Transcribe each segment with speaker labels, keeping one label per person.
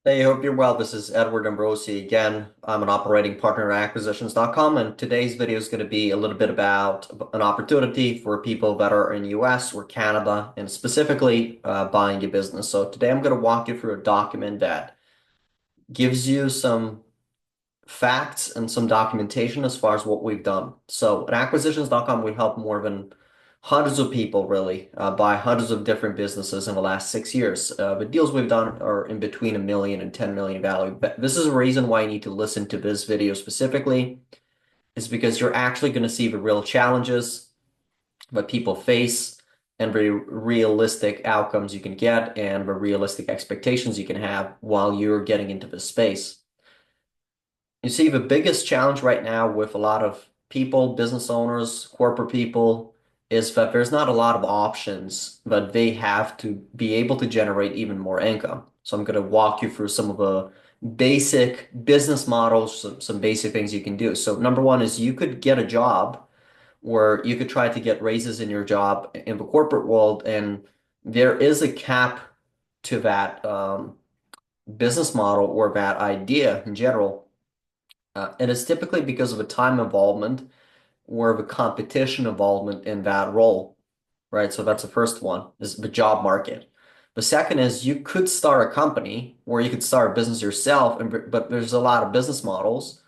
Speaker 1: Hey, hope you're well. This is Edward Ambrosi again. I'm an operating partner at acquisitions.com, and today's video is going to be a little bit about an opportunity for people that are in US or Canada and specifically buying a business. So today I'm going to walk you through a document that gives you some facts and some documentation as far as what we've done. So at acquisitions.com, we help more than hundreds of people really buy hundreds of different businesses in the last 6 years. The deals we've done are in between a million and 10 million value. But this is a reason why you need to listen to this video specifically, is because you're actually going to see the real challenges that people face and the realistic outcomes you can get and the realistic expectations you can have while you're getting into this space. You see, the biggest challenge right now with a lot of people, business owners, corporate people, is that there's not a lot of options that they have to be able to generate even more income. So I'm going to walk you through some of the basic business models, some basic things you can do. So number one is you could get a job where you could try to get raises in your job in the corporate world, and there is a cap to that business model or that idea in general. And it's typically because of a time involvement or of a competition involvement in that role, right? So that's the first one, is the job market. The second is you could start a company or you could start a business yourself, but there's a lot of business models.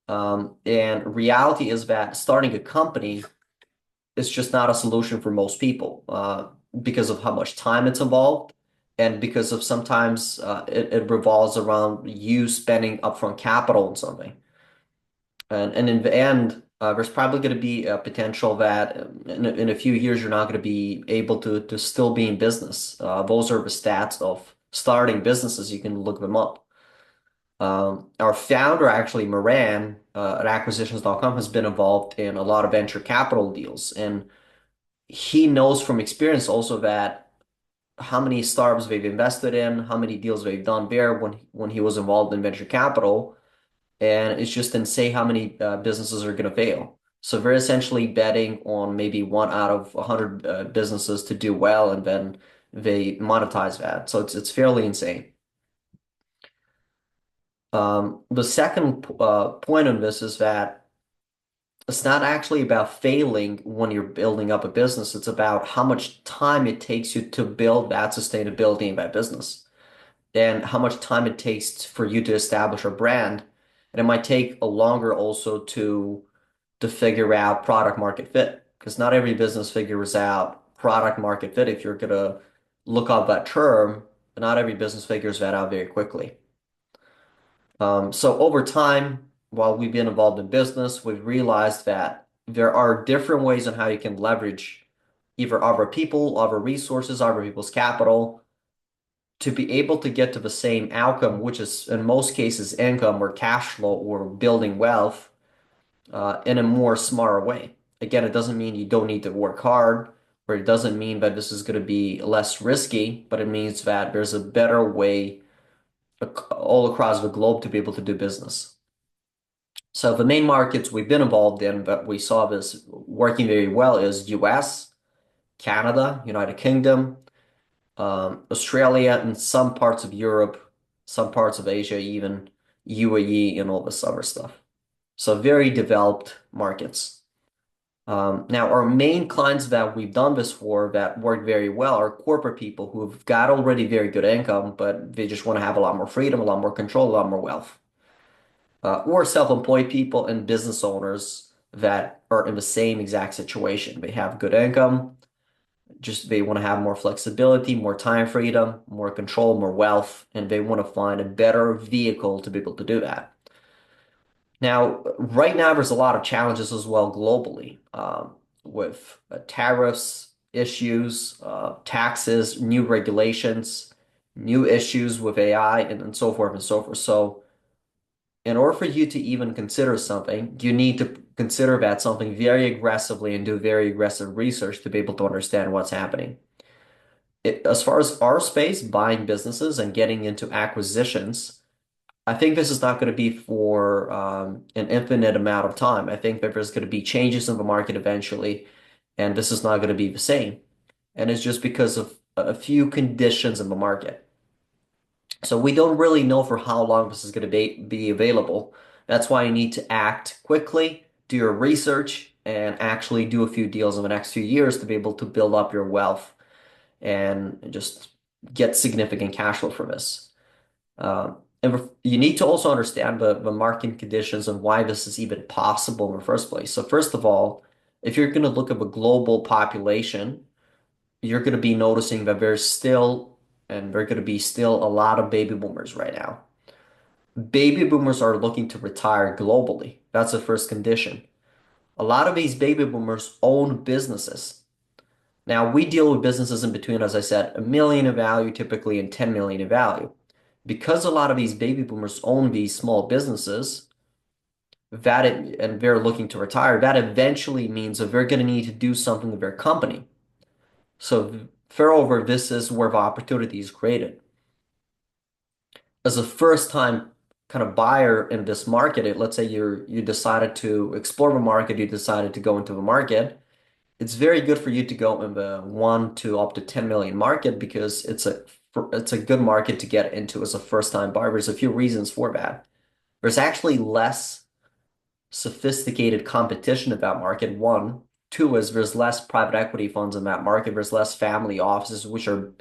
Speaker 1: And reality is that starting a company is just not a solution for most people because of how much time it's involved and because of sometimes it revolves around you spending upfront capital in something. And in the end, there's probably going to be a potential that in a few years you're not going to be able to still be in business. Those are the stats of starting businesses. You can look them up. Our founder, actually, Moran, at acquisitions.com, has been involved in a lot of venture capital deals. And he knows from experience also that how many startups they've invested in, how many deals they've done there when he was involved in venture capital, and it's just insane how many businesses are going to fail. So they're essentially betting on maybe one out of 100 businesses to do well, and then they monetize that. So it's fairly insane. The second point on this is that it's not actually about failing when you're building up a business. It's about how much time it takes you to build that sustainability in that business and how much time it takes for you to establish a brand. And it might take a longer also to figure out product market fit because not every business figures out product market fit. If you're gonna look up that term, not every business figures that out very quickly. So over time, while we've been involved in business, we've realized that there are different ways on how you can leverage either other people, other resources, other people's capital to be able to get to the same outcome, which is in most cases income or cash flow or building wealth in a more smarter way. Again, it doesn't mean you don't need to work hard, or it doesn't mean that this is going to be less risky, but it means that there's a better way all across the globe to be able to do business. So the main markets we've been involved in, but we saw this working very well is US, Canada, United Kingdom, Australia, and some parts of Europe, some parts of Asia, even UAE and all this other stuff. So very developed markets. Now, our main clients that we've done this for that work very well are corporate people who've got already very good income, but they just want to have a lot more freedom, a lot more control, a lot more wealth. Or self-employed people and business owners that are in the same exact situation. They have good income, just they want to have more flexibility, more time freedom, more control, more wealth, and they want to find a better vehicle to be able to do that. Now, right now, there's a lot of challenges as well globally with tariffs, issues, taxes, new regulations, new issues with AI, and so forth and so forth. So, in order for you to even consider something, you need to consider that something very aggressively and do very aggressive research to be able to understand what's happening. As far as our space, buying businesses and getting into acquisitions, I think this is not going to be for an infinite amount of time. I think that there's going to be changes in the market eventually, and this is not going to be the same. And it's just because of a few conditions in the market. So we don't really know for how long this is going to be available. That's why you need to act quickly, do your research, and actually do a few deals in the next few years to be able to build up your wealth and just get significant cash flow from this. And you need to also understand the market conditions and why this is even possible in the first place. So first of all, if you're going to look at the global population, you're going to be noticing that there are going to be still a lot of baby boomers right now. Baby boomers are looking to retire globally. That's the first condition. A lot of these baby boomers own businesses. Now, we deal with businesses in between, as I said, 1 million in value typically and 10 million in value. Because a lot of these baby boomers own these small businesses, and they're looking to retire, that eventually means that they're going to need to do something with their company. So, moreover, this is where the opportunity is created. As a first time kind of buyer in this market, let's say you decided to explore the market, you decided to go into the market, it's very good for you to go in the 1 to up to 10 million market because it's a good market to get into as a first time buyer. There's a few reasons for that. There's actually less sophisticated competition in that market. One, two is there's less private equity funds in that market. There's less family offices, which are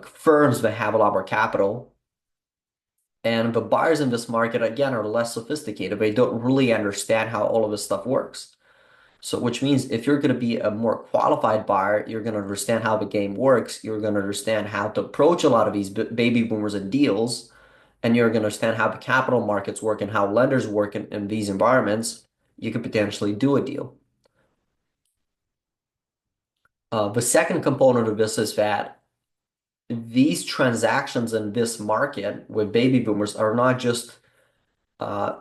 Speaker 1: firms that have a lot more capital. And the buyers in this market, again, are less sophisticated. They don't really understand how all of this stuff works. So, which means if you're going to be a more qualified buyer, you're going to understand how the game works. You're going to understand how to approach a lot of these baby boomers and deals, and you're going to understand how the capital markets work and how lenders work in these environments. You could potentially do a deal. The second component of this is that these transactions in this market with baby boomers are not just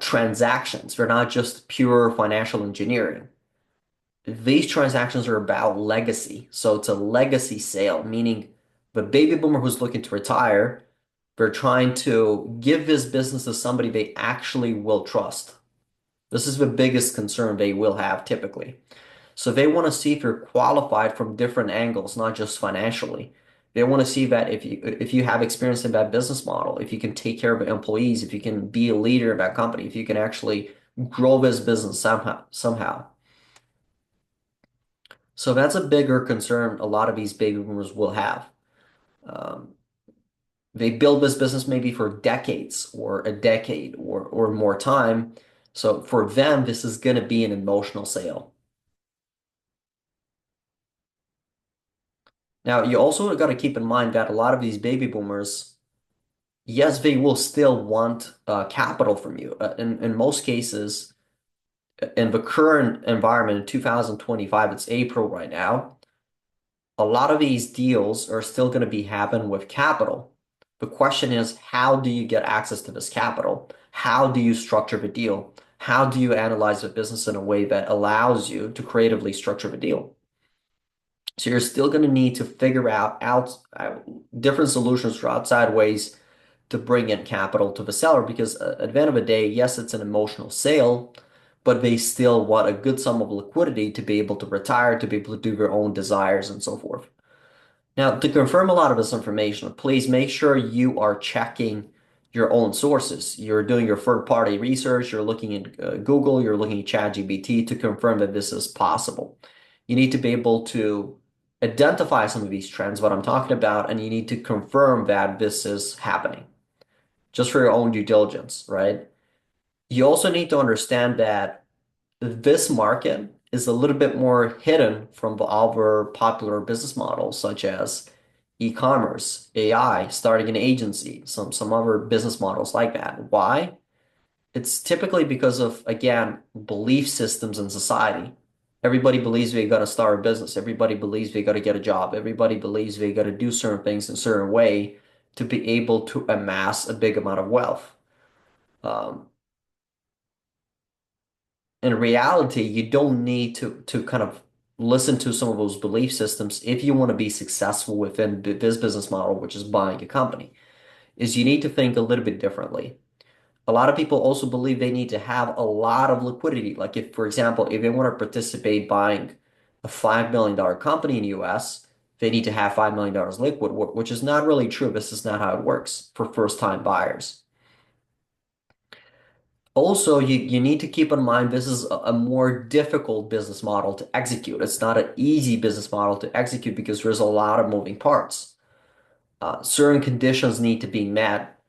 Speaker 1: transactions. They're not just pure financial engineering. These transactions are about legacy. So it's a legacy sale, meaning the baby boomer who's looking to retire, they're trying to give this business to somebody they actually will trust. This is the biggest concern they will have typically. So they want to see if you're qualified from different angles, not just financially. They want to see that if you have experience in that business model, if you can take care of the employees, if you can be a leader in that company, if you can actually grow this business somehow. So that's a bigger concern a lot of these baby boomers will have. Um, they build this business maybe for decades or a decade or more time. So for them, this is going to be an emotional sale. Now, you also got to keep in mind that a lot of these baby boomers, yes, they will still want capital from you. In most cases, in the current environment in 2025, it's April right now. A lot of these deals are still going to be happen with capital. The question is, how do you get access to this capital? How do you structure the deal? How do you analyze the business in a way that allows you to creatively structure the deal? So you're still going to need to figure out different solutions for outside ways to bring in capital to the seller because at the end of the day, yes, it's an emotional sale, but they still want a good sum of liquidity to be able to retire, to be able to do their own desires and so forth. Now, to confirm a lot of this information, please make sure you are checking your own sources. You're doing your third-party research, you're looking at Google, you're looking at ChatGPT to confirm that this is possible. You need to be able to identify some of these trends, what I'm talking about, and you need to confirm that this is happening just for your own due diligence, right? You also need to understand that this market is a little bit more hidden from the other popular business models, such as e-commerce, AI, starting an agency, some other business models like that. Why? It's typically because of, again, belief systems in society. Everybody believes they got to start a business. Everybody believes they got to get a job. Everybody believes they got to do certain things in a certain way to be able to amass a big amount of wealth. Um, in reality, you don't need to kind of listen to some of those belief systems if you want to be successful within this business model, which is buying a company, is you need to think a little bit differently. A lot of people also believe they need to have a lot of liquidity. Like if, for example, if they want to participate buying a $5 million company in the US, they need to have $5 million liquid, which is not really true. This is not how it works for first-time buyers. Also, you need to keep in mind this is a more difficult business model to execute. It's not an easy business model to execute because there's a lot of moving parts. Certain conditions need to be met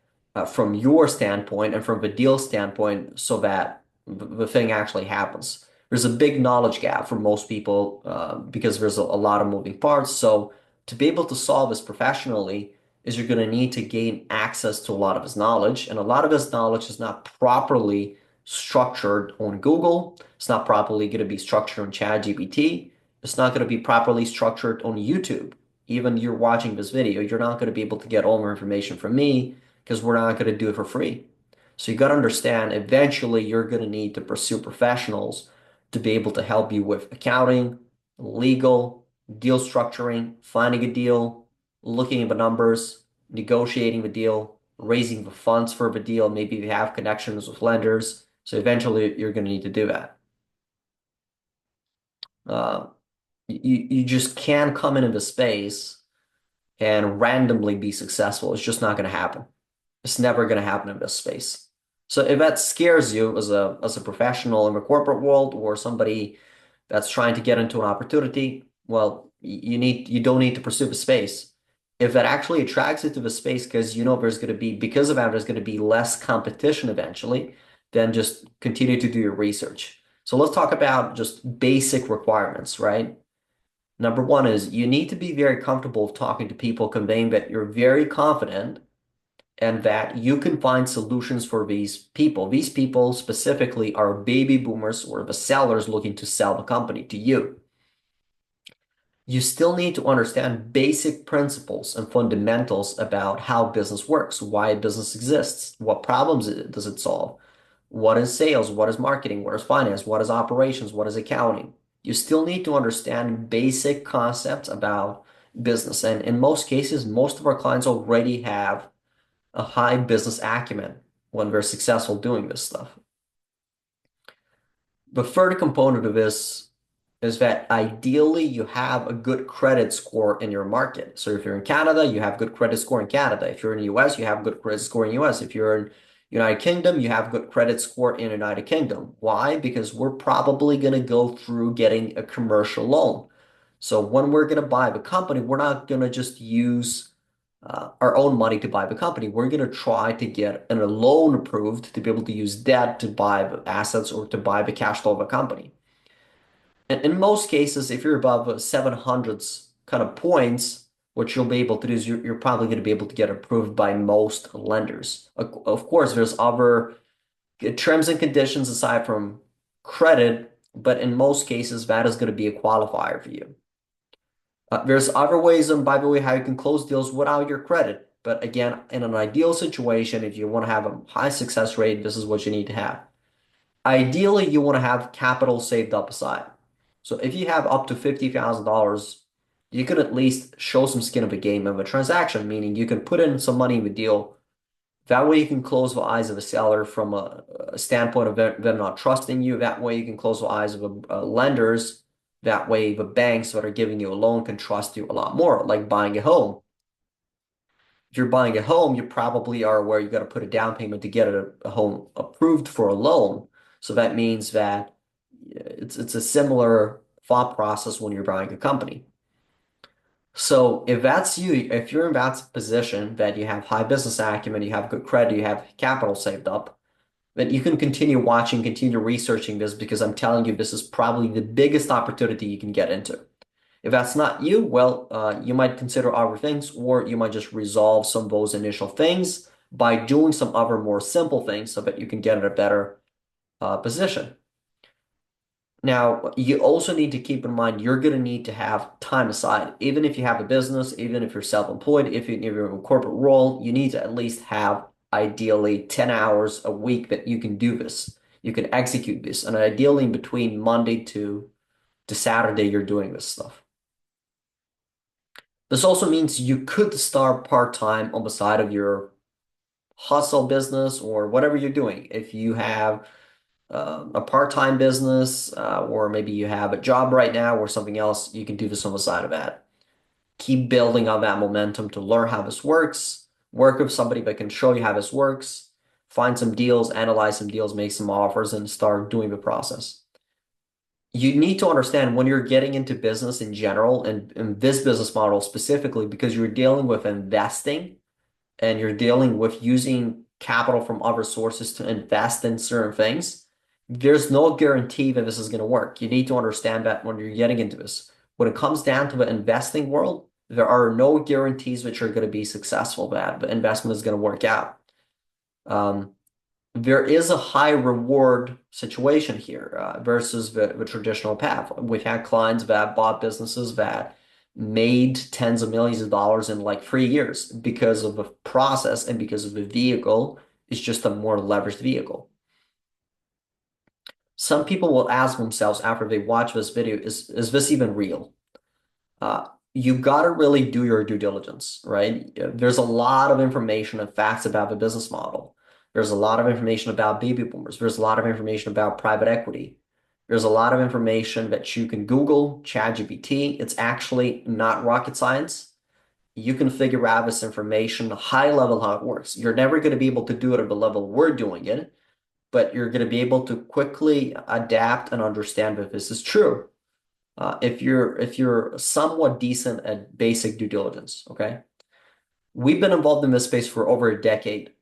Speaker 1: from your standpoint and from the deal standpoint so that the thing actually happens. There's a big knowledge gap for most people because there's a lot of moving parts. So to be able to solve this professionally is you're going to need to gain access to a lot of his knowledge, and a lot of his knowledge is not properly structured on Google. It's not properly going to be structured on ChatGPT. It's not going to be properly structured on YouTube. Even you're watching this video, you're not going to be able to get all more information from me because we're not going to do it for free. So you got to understand, eventually you're going to need to pursue professionals to be able to help you with accounting, legal, deal structuring, finding a deal, looking at the numbers, negotiating the deal, raising the funds for the deal. Maybe you have connections with lenders. So eventually you're going to need to do that. Uh, you just can't come into the space and randomly be successful. It's just not going to happen. It's never going to happen in this space. So if that scares you as a professional in the corporate world or somebody that's trying to get into an opportunity, well, you don't need to pursue the space. If that actually attracts you to the space because you know there's going to be because of that there's going to be less competition eventually, then just continue to do your research. So let's talk about just basic requirements, right? Number one is you need to be very comfortable talking to people, conveying that you're very confident and that you can find solutions for these people. These people specifically are baby boomers or the sellers looking to sell the company to you. You still need to understand basic principles and fundamentals about how business works, why business exists, what problems does it solve, what is sales, what is marketing, what is finance, what is operations, what is accounting. You still need to understand basic concepts about business. And in most cases, most of our clients already have a high business acumen when they're successful doing this stuff. The third component of this is that ideally you have a good credit score in your market. So if you're in Canada, you have good credit score in Canada. If you're in the US, you have good credit score in the US. If you're in United Kingdom, you have good credit score in United Kingdom. Why? Because we're probably going to go through getting a commercial loan. So when we're going to buy the company, we're not going to just use our own money to buy the company. We're going to try to get a loan approved to be able to use debt to buy the assets or to buy the cash flow of a company. And in most cases, if you're above 700s kind of points, what you'll be able to do is you're probably going to be able to get approved by most lenders. Of course, there's other terms and conditions aside from credit, but in most cases, that is going to be a qualifier for you. There's other ways, and by the way, how you can close deals without your credit. But again, in an ideal situation, if you want to have a high success rate, this is what you need to have. Ideally, you want to have capital saved up aside. So if you have up to $50,000, you can at least show some skin of a game of a transaction, meaning you can put in some money in the deal. That way you can close the eyes of a seller from a standpoint of them not trusting you. That way you can close the eyes of lenders. That way the banks that are giving you a loan can trust you a lot more, like buying a home. If you're buying a home, you probably are aware you got to put a down payment to get a home approved for a loan. So that means that it's a similar thought process when you're buying a company. So if that's you, if you're in that position that you have high business acumen, you have good credit, you have capital saved up, then you can continue watching, continue researching this because I'm telling you, this is probably the biggest opportunity you can get into. If that's not you, well, you might consider other things, or you might just resolve some of those initial things by doing some other more simple things so that you can get in a better position. Now, you also need to keep in mind you're going to need to have time aside. Even if you have a business, even if you're self-employed, if you're in a corporate role, you need to at least have ideally 10 hours a week that you can do this. You can execute this. And ideally in between Monday to Saturday, you're doing this stuff. This also means you could start part-time on the side of your hustle business or whatever you're doing. If you have a part-time business, or maybe you have a job right now or something else, you can do this on the side of that. keep building on that momentum to learn how this works, work with somebody that can show you how this works, find some deals, analyze some deals, make some offers, and start doing the process. You need to understand when you're getting into business in general and this business model specifically, because you're dealing with investing and you're dealing with using capital from other sources to invest in certain things, there's no guarantee that this is going to work. You need to understand that when you're getting into this. When it comes down to the investing world, there are no guarantees that you're going to be successful, that the investment is going to work out. Um, there is a high reward situation here versus the traditional path. We've had clients that bought businesses that made tens of millions of dollars in like 3 years because of the process and because of the vehicle is just a more leveraged vehicle. Some people will ask themselves after they watch this video, is this even real? You got to really do your due diligence, right? There's a lot of information and facts about the business model. There's a lot of information about baby boomers. There's a lot of information about private equity. There's a lot of information that you can Google, ChatGPT. It's actually not rocket science. You can figure out this information, high level, how it works. You're never going to be able to do it at the level we're doing it, but you're going to be able to quickly adapt and understand if this is true. If you're somewhat decent at basic due diligence, okay? We've been involved in this space for over a decade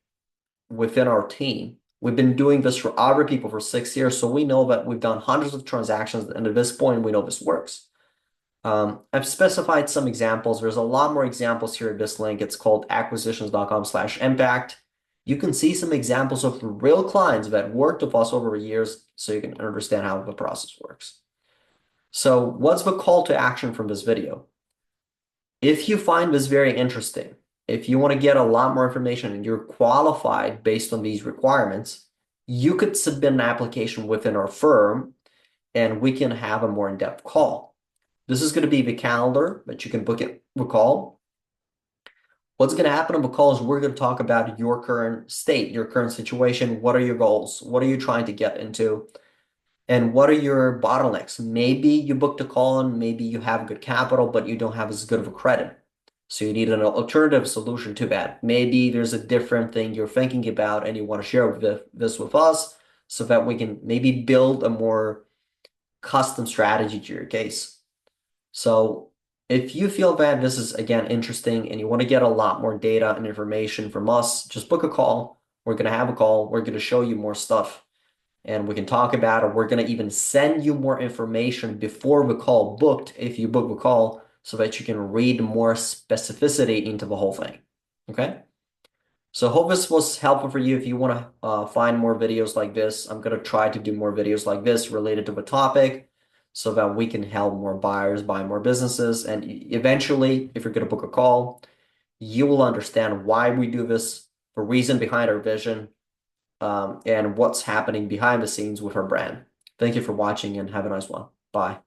Speaker 1: within our team. We've been doing this for other people for 6 years, so we know that we've done hundreds of transactions, and at this point, we know this works. I've specified some examples. There's a lot more examples here at this link. It's called acquisitions.com/impact. You can see some examples of real clients that worked with us over years so you can understand how the process works. So what's the call to action from this video? If you find this very interesting, if you want to get a lot more information and you're qualified based on these requirements, you could submit an application within our firm and we can have a more in-depth call. This is going to be the calendar that you can book it, the call. What's going to happen on the call is we're going to talk about your current state, your current situation. What are your goals? What are you trying to get into? And what are your bottlenecks? Maybe you booked a call and maybe you have good capital, but you don't have as good of a credit. So you need an alternative solution to that. Maybe there's a different thing you're thinking about and you want to share this with us so that we can maybe build a more custom strategy to your case. So if you feel that this is, again, interesting and you want to get a lot more data and information from us, just book a call. We're going to have a call. We're going to show you more stuff and we can talk about it. We're going to even send you more information before the call booked, if you book the call, so that you can read more specificity into the whole thing. Okay? So hope this was helpful for you. If you want to find more videos like this, I'm going to try to do more videos like this related to the topic so that we can help more buyers buy more businesses. And eventually, if you're going to book a call, you will understand why we do this, the reason behind our vision, and what's happening behind the scenes with our brand. Thank you for watching and have a nice one. Bye.